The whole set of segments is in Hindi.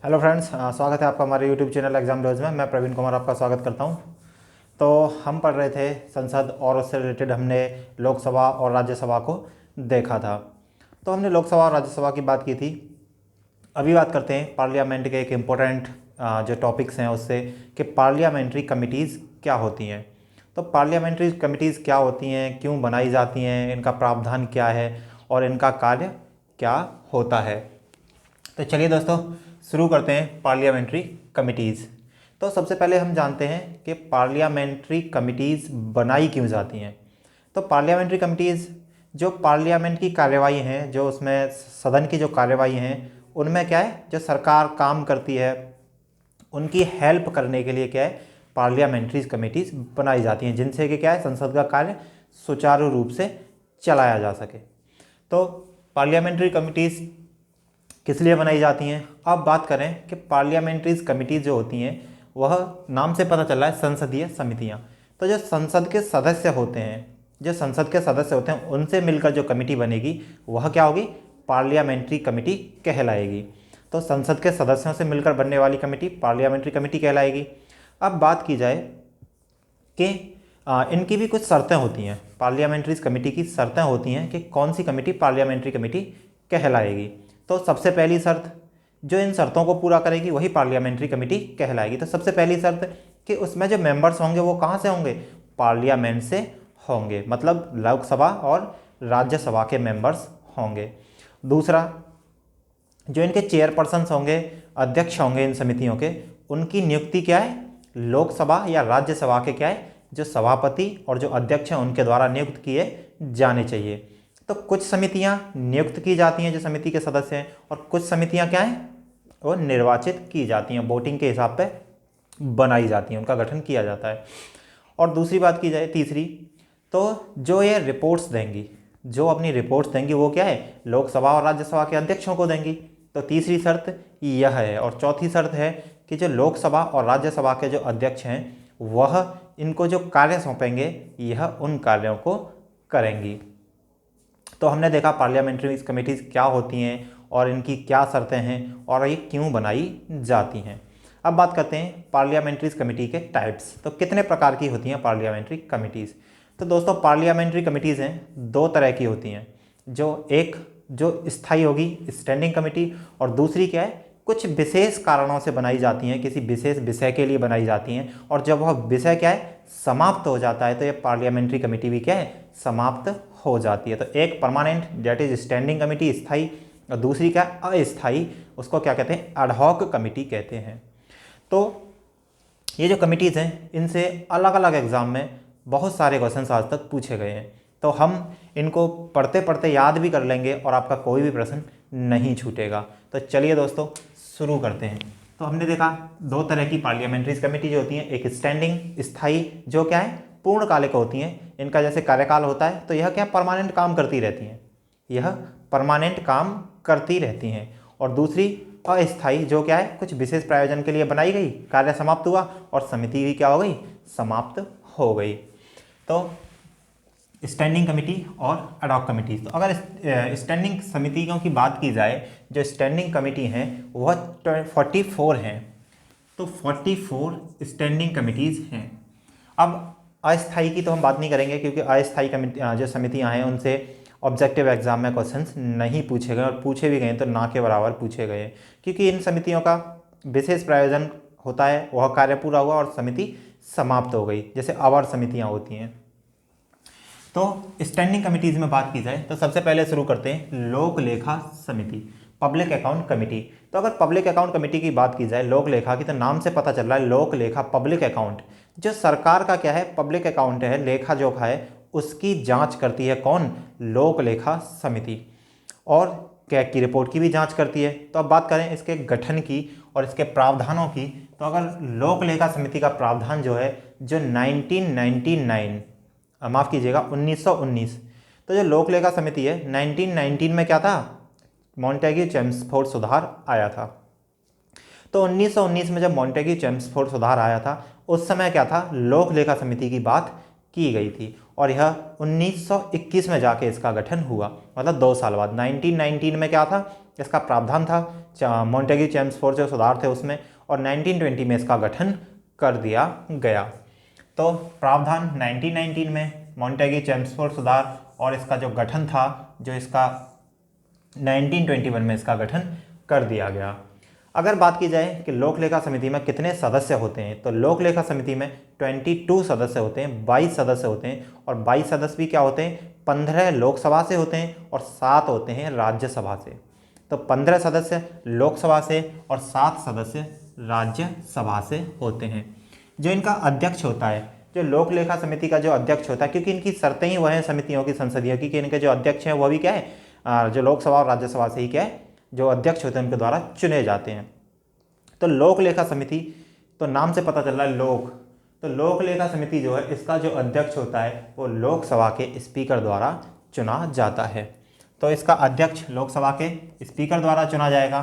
हेलो फ्रेंड्स, स्वागत है आपका हमारे यूट्यूब चैनल एग्जाम रोज में। मैं प्रवीण कुमार आपका स्वागत करता हूं। तो हम पढ़ रहे थे संसद और उससे रिलेटेड हमने लोकसभा और राज्यसभा को देखा था। तो हमने लोकसभा और राज्यसभा की बात की थी। अभी बात करते हैं पार्लियामेंट के एक इम्पोर्टेंट जो टॉपिक्स हैं उससे, कि पार्लियामेंट्री कमिटीज़ क्या होती हैं। तो पार्लियामेंट्री कमिटीज़ क्या होती हैं, क्यों बनाई जाती हैं, इनका प्रावधान क्या है और इनका कार्य क्या होता है। तो चलिए दोस्तों, शुरू करते हैं पार्लियामेंट्री कमिटीज़। तो सबसे पहले हम जानते हैं कि पार्लियामेंट्री कमिटीज़ बनाई क्यों जाती हैं। तो पार्लियामेंट्री कमिटीज़ जो पार्लियामेंट की कार्यवाही हैं, जो उसमें सदन की जो कार्यवाही हैं, उनमें क्या है, जो सरकार काम करती है उनकी हेल्प करने के लिए क्या है, पार्लियामेंट्री कमिटीज़ बनाई जाती हैं, जिनसे कि क्या है, संसद का कार्य सुचारू रूप से चलाया जा सके। तो पार्लियामेंट्री कमिटीज़ किस लिए बनाई जाती हैं। अब बात करें कि पार्लियामेंट्री कमिटीज जो होती हैं, वह नाम से पता चल रहा है संसदीय समितियां। तो जो संसद के सदस्य होते हैं, उनसे मिलकर जो कमेटी बनेगी वह क्या होगी, पार्लियामेंट्री कमेटी कहलाएगी। तो संसद के सदस्यों से मिलकर बनने वाली कमेटी पार्लियामेंट्री कमेटी कहलाएगी। अब बात की जाए कि इनकी भी कुछ शर्तें होती हैं, पार्लियामेंट्री कमेटी की शर्तें होती हैं कि कौन सी कमेटी पार्लियामेंट्री कमेटी कहलाएगी। तो सबसे पहली शर्त, जो इन शर्तों को पूरा करेगी वही पार्लियामेंट्री कमेटी कहलाएगी। तो सबसे पहली शर्त कि उसमें जो मेंबर्स होंगे वो कहाँ से होंगे, पार्लियामेंट से होंगे, मतलब लोकसभा और राज्यसभा के मेंबर्स होंगे। दूसरा, जो इनके चेयरपर्सन्स होंगे, अध्यक्ष होंगे इन समितियों के, उनकी नियुक्ति क्या है, लोकसभा या राज्यसभा के क्या है, जो सभापति और जो अध्यक्ष हैं उनके द्वारा नियुक्त किए जाने चाहिए। तो कुछ समितियां नियुक्त की जाती हैं जो समिति के सदस्य हैं, और कुछ समितियां क्या हैं, वो निर्वाचित की जाती हैं, वोटिंग के हिसाब पे बनाई जाती हैं, उनका गठन किया जाता है। और दूसरी बात की जाए, तीसरी, तो जो ये रिपोर्ट्स देंगी, जो अपनी रिपोर्ट्स देंगी वो क्या है, लोकसभा और राज्यसभा के अध्यक्षों को देंगी। तो तीसरी शर्त यह है। और चौथी शर्त है कि जो लोकसभा और राज्यसभा के जो अध्यक्ष हैं वह इनको जो कार्य सौंपेंगे यह उन कार्यों को करेंगी। तो हमने देखा पार्लियामेंट्री कमेटीज़ क्या होती हैं और इनकी क्या शर्तें हैं और ये क्यों बनाई जाती हैं। अब बात करते हैं पार्लियामेंट्री कमेटी के टाइप्स। तो कितने प्रकार की होती हैं पार्लियामेंट्री कमेटीज़। तो दोस्तों, पार्लियामेंट्री कमेटीज़ हैं, दो तरह की होती हैं। जो स्थायी होगी, स्टैंडिंग कमेटी, और दूसरी क्या है, कुछ विशेष कारणों से बनाई जाती हैं, किसी विशेष विषय के लिए बनाई जाती हैं, और जब वह विषय क्या है, समाप्त हो जाता है, तो यह पार्लियामेंट्री कमेटी भी क्या है, समाप्त हो जाती है। तो एक permanent that is standing committee, स्थायी, और दूसरी क्या, अस्थायी, उसको क्या कहते हैं, एडहॉक कमेटी कहते हैं। तो ये जो कमिटीज़ हैं, इनसे अलग अलग एग्जाम में बहुत सारे क्वेश्चन आज तक पूछे गए हैं। तो हम इनको पढ़ते पढ़ते याद भी कर लेंगे और आपका कोई भी प्रश्न नहीं छूटेगा। तो चलिए दोस्तों, शुरू करते हैं। तो हमने देखा दो तरह की पार्लियामेंट्री कमेटी जो होती हैं, एक स्टैंडिंग स्थायी, जो क्या है, पूर्णकालिक होती हैं, इनका जैसे कार्यकाल होता है, तो यह क्या, परमानेंट काम करती रहती हैं, यह परमानेंट काम करती रहती हैं। और दूसरी अस्थायी, जो क्या है, कुछ विशेष प्रयोजन के लिए बनाई गई, कार्य समाप्त हुआ और समिति भी क्या हो गई, समाप्त हो गई। तो स्टैंडिंग कमेटी और एडहॉक कमेटी। तो अगर स्टैंडिंग समितियों की बात की जाए, जो स्टैंडिंग कमेटी हैं वह 44 हैं। तो 44 स्टैंडिंग कमिटीज़ हैं। अब अस्थायी की तो हम बात नहीं करेंगे, क्योंकि अस्थायी कमेटी जो समितियां हैं उनसे ऑब्जेक्टिव एग्जाम में क्वेश्चंस नहीं पूछे गए, और पूछे भी गए तो ना के बराबर पूछे गए, क्योंकि इन समितियों का विशेष प्रयोजन होता है, वह कार्य पूरा हुआ और समिति समाप्त हो गई, जैसे आवर समितियां होती हैं। तो स्टैंडिंग कमिटीज़ में बात की जाए तो सबसे पहले शुरू करते हैं लोक लेखा समिति, पब्लिक अकाउंट कमेटी। तो अगर पब्लिक अकाउंट कमेटी की बात की जाए, लोक लेखा की, तो नाम से पता चल रहा है लोक लेखा, पब्लिक अकाउंट, जो सरकार का क्या है, पब्लिक अकाउंट है, लेखा जोखा है, उसकी जांच करती है कौन, लोक लेखा समिति, और क्या की रिपोर्ट की भी जांच करती है। तो अब बात करें इसके गठन की और इसके प्रावधानों की। तो अगर लोक लेखा समिति का प्रावधान जो है, जो 1999, माफ़ कीजिएगा 1919, तो जो लोक लेखा समिति है 1919 में क्या था, मॉन्टेग्यू चेम्सफोर्ड सुधार आया था। तो 1919 में जब मॉन्टेग्यू चेम्सफोर्ड सुधार आया था, उस समय क्या था, लोक लेखा समिति की बात की गई थी और यह 1921 में जाके इसका गठन हुआ, मतलब 2 साल बाद। 1919 में क्या था, इसका प्रावधान था मॉन्टेग्यू चेम्सफोर्ड जो सुधार थे उसमें, और 1920 में इसका गठन कर दिया गया। तो प्रावधान 1919 में, मॉन्टेग्यू चेम्सफोर्ड सुधार, और इसका जो गठन था जो इसका 1921 में इसका गठन कर दिया गया। अगर बात की जाए कि लोक लेखा समिति में कितने सदस्य होते हैं, तो लोक लेखा समिति में 22 सदस्य होते हैं, 22 सदस्य होते हैं, और 22 सदस्य भी क्या होते हैं, 15 लोकसभा से होते हैं और 7 होते हैं राज्यसभा से। तो 15 सदस्य लोकसभा से और 7 सदस्य राज्यसभा से होते हैं। जो इनका अध्यक्ष होता है, जो लोक लेखा समिति का जो अध्यक्ष होता है, क्योंकि इनकी शर्तें ही वह हैं समितियों की संसदीय की, कि इनके जो अध्यक्ष हैं वह भी क्या है, जो लोकसभा और राज्यसभा से ही क्या है, जो अध्यक्ष होते हैं उनके द्वारा चुने जाते हैं। तो लोक लेखा समिति, तो नाम से पता चल रहा है लोक, तो लोक लेखा समिति जो है इसका जो अध्यक्ष होता है वो लोकसभा के स्पीकर द्वारा चुना जाता है। तो इसका अध्यक्ष लोकसभा के स्पीकर द्वारा चुना जाएगा।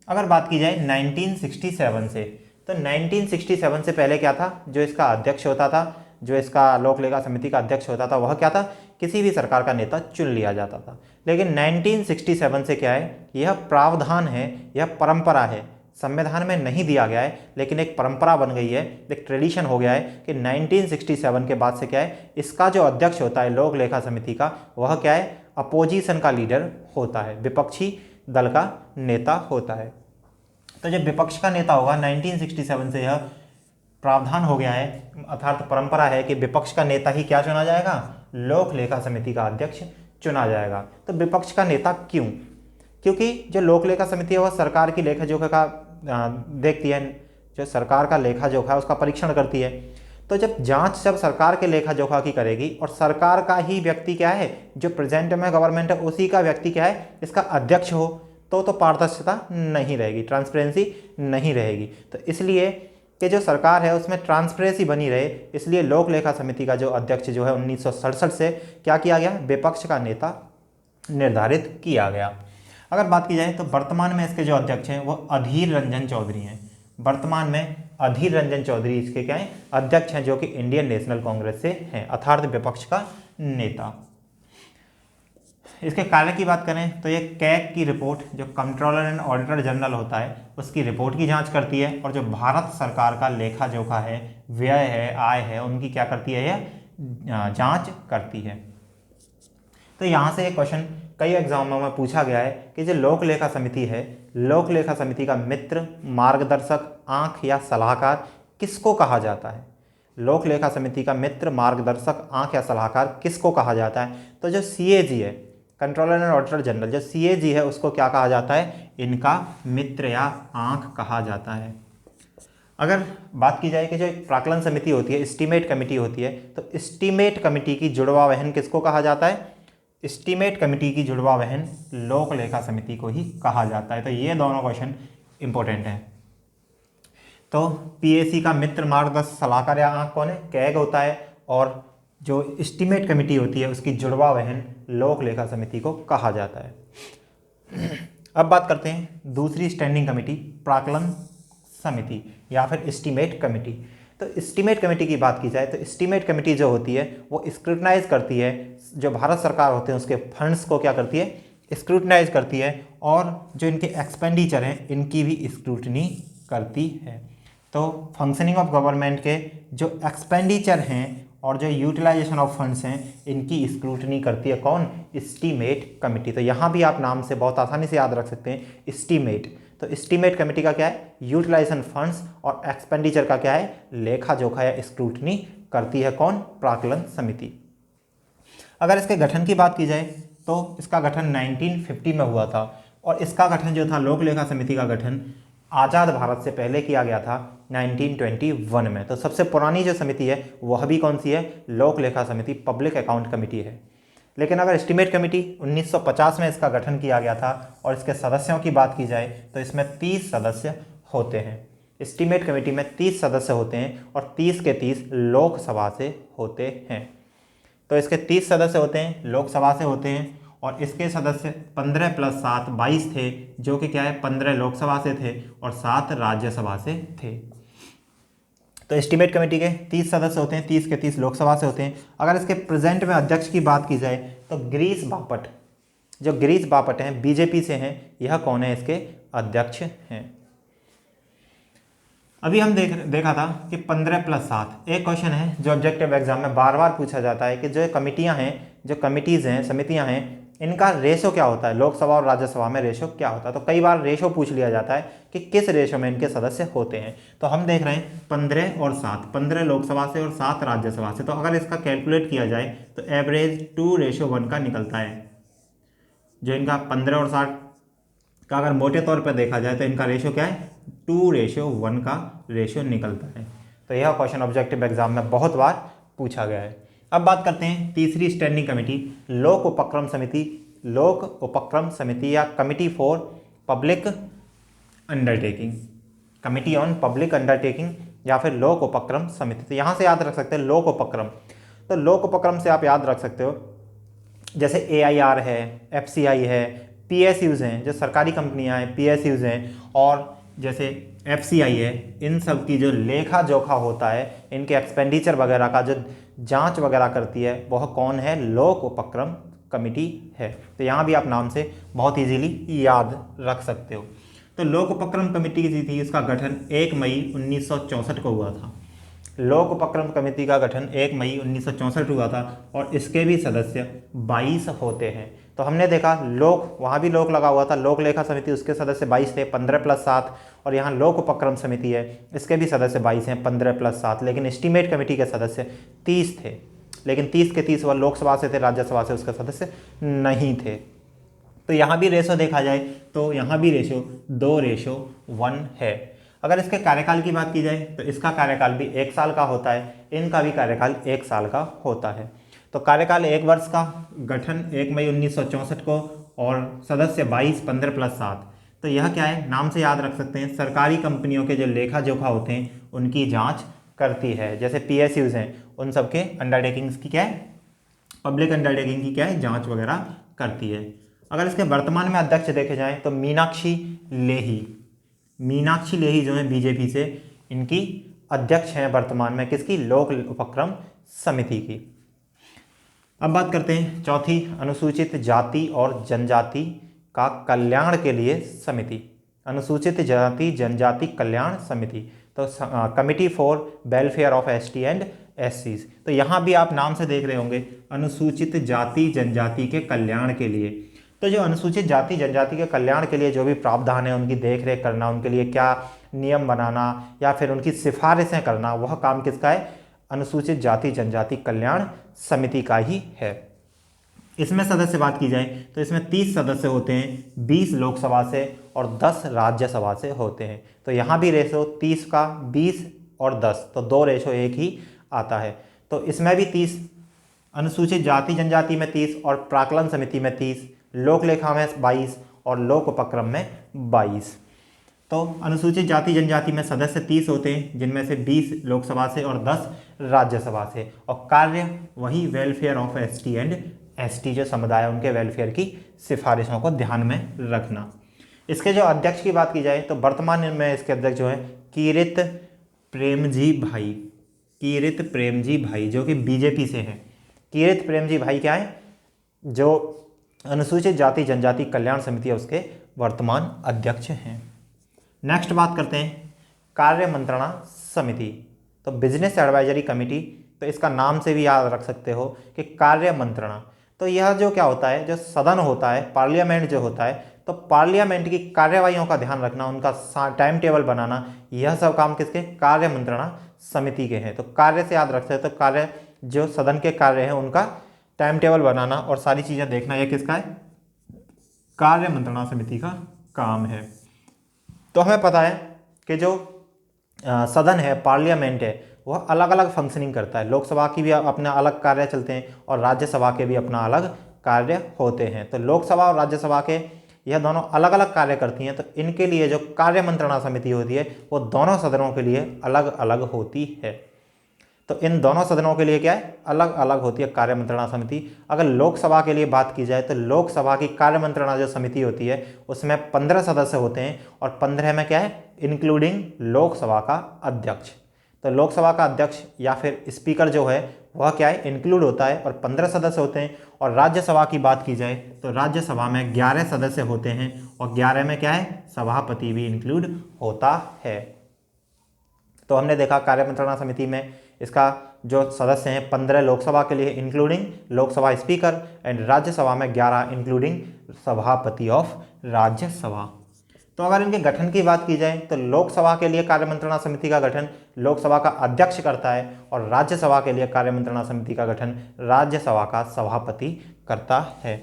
अगर बात की जाए 1967 से, तो 1967 से पहले क्या था, जो इसका अध्यक्ष होता था, जो इसका लोक लेखा समिति का अध्यक्ष होता था, वह क्या था, किसी भी सरकार का नेता चुन लिया जाता था। लेकिन 1967 से क्या है, यह प्रावधान है, यह परंपरा है, संविधान में नहीं दिया गया है, लेकिन एक परंपरा बन गई है, एक ट्रेडिशन हो गया है कि 1967 के बाद से क्या है, इसका जो अध्यक्ष होता है लोक लेखा समिति का, वह क्या है, अपोजिशन का लीडर होता है, विपक्षी दल का नेता होता है। तो जब विपक्ष का नेता होगा, 1967 से यह प्रावधान हो गया है, अर्थात परंपरा है कि विपक्ष का नेता ही क्या चुना जाएगा, लोक लेखा समिति का अध्यक्ष चुना जाएगा। तो विपक्ष का नेता क्यों, क्योंकि जो लोक लेखा समिति है वह सरकार की लेखा जोखा का देखती है, जो सरकार का लेखा जोखा है उसका परीक्षण करती है। तो जब जांच जब सरकार के लेखा जोखा की करेगी और सरकार का ही व्यक्ति क्या है, जो प्रेजेंट में गवर्नमेंट है उसी का व्यक्ति क्या है, इसका अध्यक्ष हो, तो पारदर्शिता नहीं रहेगी, ट्रांसपेरेंसी नहीं रहेगी। तो इसलिए कि जो सरकार है उसमें ट्रांसपेरेंसी बनी रहे, इसलिए लोक लेखा समिति का जो अध्यक्ष जो है 1967 से क्या किया गया, विपक्ष का नेता निर्धारित किया गया। अगर बात की जाए तो वर्तमान में इसके जो अध्यक्ष हैं वो अधीर रंजन चौधरी हैं। वर्तमान में अधीर रंजन चौधरी इसके क्या हैं, अध्यक्ष हैं, जो कि इंडियन नेशनल कांग्रेस से हैं, अर्थात विपक्ष का नेता। इसके कार्य की बात करें तो ये कैग की रिपोर्ट, जो कंट्रोलर एंड ऑडिटर जनरल होता है, उसकी रिपोर्ट की जांच करती है, और जो भारत सरकार का लेखा जोखा है, व्यय है, आय है, उनकी क्या करती है, यह जांच करती है। तो यहाँ से एक क्वेश्चन कई एग्जामों में पूछा गया है कि जो लोक लेखा समिति है, लोक लेखा समिति का मित्र, मार्गदर्शक, आंख या सलाहकार किसको कहा जाता है। लोक लेखा समिति का मित्र, मार्गदर्शक, आंख या सलाहकार किसको कहा जाता है। तो जो CAG है, कंट्रोलर एंड ऑडिटर जनरल, जो CAG है उसको क्या कहा जाता है, इनका मित्र या आंख कहा जाता है। अगर बात की जाए कि जो एक प्राक्कलन समिति होती है, एस्टीमेट कमेटी होती है, तो एस्टीमेट कमेटी की जुड़वा बहन किसको कहा जाता है, एस्टीमेट कमेटी की जुड़वा बहन लोक लेखा समिति को ही कहा जाता है। तो ये दोनों क्वेश्चन इंपॉर्टेंट हैं। तो PAC का मित्र, मार्गदर्शक, सलाहकार या आंख कौन है, कैग होता है, और जो एस्टीमेट कमेटी होती है उसकी जुड़वा बहन लोक लेखा समिति को कहा जाता है। अब बात करते हैं दूसरी स्टैंडिंग कमेटी, प्राक्कलन समिति या फिर एस्टीमेट कमेटी। तो एस्टीमेट कमेटी की बात की जाए तो एस्टीमेट कमेटी जो होती है वो स्क्रूटनाइज करती है, जो भारत सरकार होते हैं उसके फंड्स को क्या करती है, स्क्रूटनाइज करती है, और जो इनके एक्सपेंडिचर हैं इनकी भी स्क्रूटनी करती है। तो फंक्शनिंग ऑफ गवर्नमेंट के जो एक्सपेंडिचर हैं और जो यूटिलाइजेशन ऑफ फंड्स हैं इनकी स्क्रूटनी करती है कौन, एस्टीमेट कमेटी। तो यहाँ भी आप नाम से बहुत आसानी से याद रख सकते हैं, एस्टीमेट। तो एस्टीमेट कमेटी का क्या है, यूटिलाइजेशन फंड्स और एक्सपेंडिचर का क्या है, लेखा जोखा या स्क्रूटनी करती है कौन, प्राक्कलन समिति। अगर इसके गठन की बात की जाए तो इसका गठन 1950 में हुआ था, और इसका गठन जो था, लोक लेखा समिति का गठन आज़ाद भारत से पहले किया गया था 1921 में। तो सबसे पुरानी जो समिति है वह भी कौन सी है, लोक लेखा समिति, पब्लिक अकाउंट कमेटी है। लेकिन अगर एस्टीमेट कमेटी 1950 में इसका गठन किया गया था, और इसके सदस्यों की बात की जाए तो इसमें 30 सदस्य होते हैं। एस्टीमेट कमेटी में 30 सदस्य होते हैं, और 30 के 30 लोकसभा से होते हैं। तो इसके 30 सदस्य होते हैं, लोकसभा से होते हैं, और इसके सदस्य 15 + 7 22 थे, जो कि क्या है, 15 लोकसभा से थे और 7 राज्यसभा से थे। तो एस्टीमेट कमेटी के 30 सदस्य होते हैं, 30 के 30 लोकसभा से होते हैं। अगर इसके प्रेजेंट में अध्यक्ष की बात की जाए तो गिरीश बापट, जो गिरीश बापट हैं बीजेपी से हैं, यह कौन है, इसके अध्यक्ष हैं। अभी हम देखा था कि 15+7 एक क्वेश्चन है जो ऑब्जेक्टिव एग्जाम में बार बार पूछा जाता है कि जो कमिटियां हैं, जो कमिटीज़ हैं, समितियां हैं, इनका रेशो क्या होता है, लोकसभा और राज्यसभा में रेशो क्या होता है। तो कई बार रेशो पूछ लिया जाता है कि किस रेशो में इनके सदस्य होते हैं। तो हम देख रहे हैं 15 और 7, 15 लोकसभा से और 7 राज्यसभा से। तो अगर इसका कैलकुलेट किया जाए तो एवरेज 2:1 का निकलता है। जो इनका 15 और 7 का अगर मोटे तौर पर देखा जाए तो इनका रेशो क्या है, 2:1 का रेशो निकलता है। तो यह क्वेश्चन ऑब्जेक्टिव एग्जाम में बहुत बार पूछा गया है। अब बात करते हैं तीसरी स्टैंडिंग कमेटी, लोक उपक्रम समिति। लोक उपक्रम समिति या committee for public undertaking, committee on public undertaking या फिर लोक उपक्रम समिति। तो यहाँ से याद रख सकते हैं लोक उपक्रम। तो लोक उपक्रम से आप याद रख सकते हो जैसे AIR है, FCI है, PSUs हैं, जो सरकारी कंपनियां हैं, PSUs हैं, और जैसे FCI है, इन सब की जो लेखा जोखा होता है, इनके एक्सपेंडिचर वगैरह का जो जांच वगैरह करती है, वह कौन है, लोक उपक्रम कमेटी है। तो यहाँ भी आप नाम से बहुत इजीली याद रख सकते हो। तो लोक उपक्रम कमेटी की थी, इसका गठन 1 मई 1964 को हुआ था। लोक उपक्रम कमेटी का गठन 1 मई 1964 हुआ था और इसके भी सदस्य 22 होते हैं। तो हमने देखा लोक, वहाँ भी लोक लगा हुआ था, लोक लेखा समिति, उसके सदस्य 22 थे, 15+7, और यहाँ लोक उपक्रम समिति है, इसके भी सदस्य 22 हैं, 15+7। लेकिन एस्टीमेट कमेटी के सदस्य 30 थे, लेकिन 30 के 30 वह लोकसभा से थे, राज्यसभा से उसके सदस्य नहीं थे। तो यहाँ भी रेशो देखा जाए तो यहाँ भी रेशो 2:1 है। अगर इसके कार्यकाल की बात की जाए तो इसका कार्यकाल भी 1 साल का होता है, इनका भी कार्यकाल 1 साल का होता है। तो कार्यकाल 1 वर्ष का, गठन 1 मई 1964 को, और सदस्य 22, 15+7। तो यह क्या है, नाम से याद रख सकते हैं, सरकारी कंपनियों के जो लेखा जोखा होते हैं उनकी जांच करती है। जैसे PSUs हैं, उन सब के अंडरटेकिंग्स की क्या है, पब्लिक अंडरटेकिंग की क्या है, जांच वगैरह करती है। अगर इसके वर्तमान में अध्यक्ष देखे जाएँ तो मीनाक्षी लेही, मीनाक्षी लेही जो है बीजेपी से, इनकी अध्यक्ष हैं वर्तमान में, किसकी, लोक उपक्रम समिति की। अब बात करते हैं चौथी, अनुसूचित जाति और जनजाति का कल्याण के लिए समिति, अनुसूचित जाति जनजाति कल्याण समिति। तो committee for welfare of ST and SCs। तो यहाँ भी आप नाम से देख रहे होंगे, अनुसूचित जाति जनजाति के कल्याण के लिए। तो जो अनुसूचित जाति जनजाति के कल्याण के लिए जो भी प्रावधान है, उनकी देखरेख करना, उनके लिए क्या नियम बनाना या फिर उनकी सिफारिशें करना, वह काम किसका है, अनुसूचित जाति जनजाति कल्याण समिति का ही है। इसमें सदस्य बात की जाए तो इसमें 30 सदस्य होते हैं, 20 लोकसभा से और 10 राज्यसभा से होते हैं। तो यहाँ भी रेशो 30 का 20 और 10, तो 2:1 ही आता है। तो इसमें भी 30, अनुसूचित जाति जनजाति में 30 और प्राक्कलन समिति में 30, लोक लेखा में 22 और लोक उपक्रम में 22। तो अनुसूचित जाति जनजाति में सदस्य 30 होते हैं, जिनमें से 20 लोकसभा से और 10 राज्यसभा से, और कार्य वही welfare of ST and ST जो समुदाय है उनके वेलफेयर की सिफारिशों को ध्यान में रखना। इसके जो अध्यक्ष की बात की जाए तो वर्तमान में इसके अध्यक्ष जो है किरित प्रेमजी भाई, किरित प्रेमजी भाई जो कि बीजेपी से हैं। किरित प्रेमजी भाई क्या है, जो अनुसूचित जाति जनजाति कल्याण समिति है उसके वर्तमान अध्यक्ष हैं। नेक्स्ट बात करते हैं कार्य मंत्रणा समिति। तो बिजनेस एडवाइजरी कमेटी, तो इसका नाम से भी याद रख सकते हो कि कार्य मंत्रणा। तो यह जो क्या होता है, जो सदन होता है, पार्लियामेंट जो होता है, तो पार्लियामेंट की कार्यवाहियों का ध्यान रखना, उनका टाइम टेबल बनाना, यह सब काम किसके, कार्य मंत्रणा समिति के हैं। तो कार्य से याद रख सकते हो, तो कार्य जो सदन के कार्य हैं उनका टाइम टेबल बनाना और सारी चीज़ें देखना, यह किसका है, कार्य मंत्रणा समिति का काम है। तो हमें पता है कि जो सदन है, पार्लियामेंट है, वह अलग अलग फंक्शनिंग करता है। लोकसभा की भी अपना अलग कार्य चलते हैं और राज्यसभा के भी अपना अलग कार्य होते हैं। तो लोकसभा और राज्यसभा के यह दोनों अलग अलग कार्य करती हैं। तो इनके लिए जो कार्य मंत्रणा समिति होती है वो दोनों सदनों के लिए अलग अलग होती है। तो इन दोनों सदनों के लिए क्या है, अलग अलग होती है कार्य मंत्रणा समिति। अगर लोकसभा के लिए बात की जाए तो लोकसभा की कार्य मंत्रणा जो समिति होती है उसमें 15 सदस्य होते हैं और 15 में क्या है, इंक्लूडिंग लोकसभा का अध्यक्ष। तो लोकसभा का अध्यक्ष या फिर स्पीकर जो है वह क्या है, इंक्लूड होता है और 15 सदस्य होते हैं। और राज्यसभा की बात की जाए तो राज्यसभा में 11 सदस्य होते हैं और 11 में क्या है, सभापति भी इंक्लूड होता है। तो हमने देखा कार्यमंत्रणा समिति में इसका जो सदस्य हैं 15 लोकसभा के लिए including Lok Sabha speaker, and Rajya Sabha में 11 इंक्लूडिंग सभापति ऑफ राज्यसभा। तो अगर इनके गठन की बात की जाए तो लोकसभा के लिए कार्यमंत्रणा समिति का गठन लोकसभा का अध्यक्ष करता है और राज्यसभा के लिए कार्यमंत्रणा समिति का गठन राज्यसभा का सभापति करता है।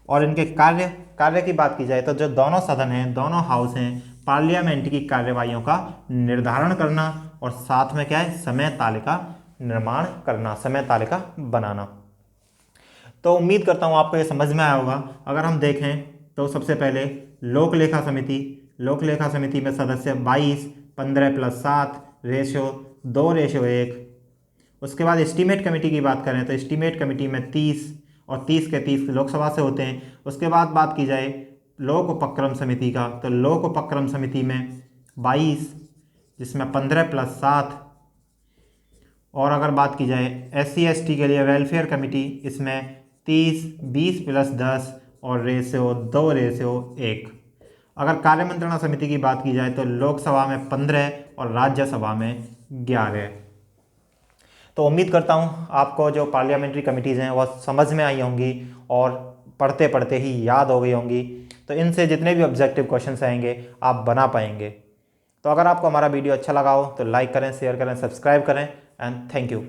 और इनके कार्य की बात की जाए तो जो दोनों सदन हैं, दोनों हाउस हैं, पार्लियामेंट की कार्यवाहियों का निर्धारण करना और साथ में क्या है, समय तालिका निर्माण करना, समय तालिका बनाना। तो उम्मीद करता हूँ आपको ये समझ में आया होगा। अगर हम देखें तो सबसे पहले लोक लेखा समिति में सदस्य 22, 15 + 7 रेशियो 2:1। उसके बाद एस्टीमेट कमेटी की बात करें तो एस्टीमेट कमेटी में 30 और 30 के 30 लोकसभा से होते हैं। उसके बाद बात की जाए लोक उपक्रम समिति का तो लोक उपक्रम समिति में 22, जिसमें 15 + 7। और अगर बात की जाए SC/ST के लिए वेलफेयर कमेटी, इसमें 30, 20 + 10 और रेशियो 2:1। अगर कार्यमंत्रणा समिति की बात की जाए तो लोकसभा में 15 और राज्यसभा में 11। तो उम्मीद करता हूँ आपको जो पार्लियामेंट्री कमिटीज़ हैं वह समझ में आई होंगी और पढ़ते पढ़ते ही याद हो गई होंगी। तो इनसे जितने भी ऑब्जेक्टिव क्वेश्चंस आएंगे आप बना पाएंगे। तो अगर आपको हमारा वीडियो अच्छा लगा हो तो लाइक करें, शेयर करें, सब्सक्राइब करें एंड थैंक यू।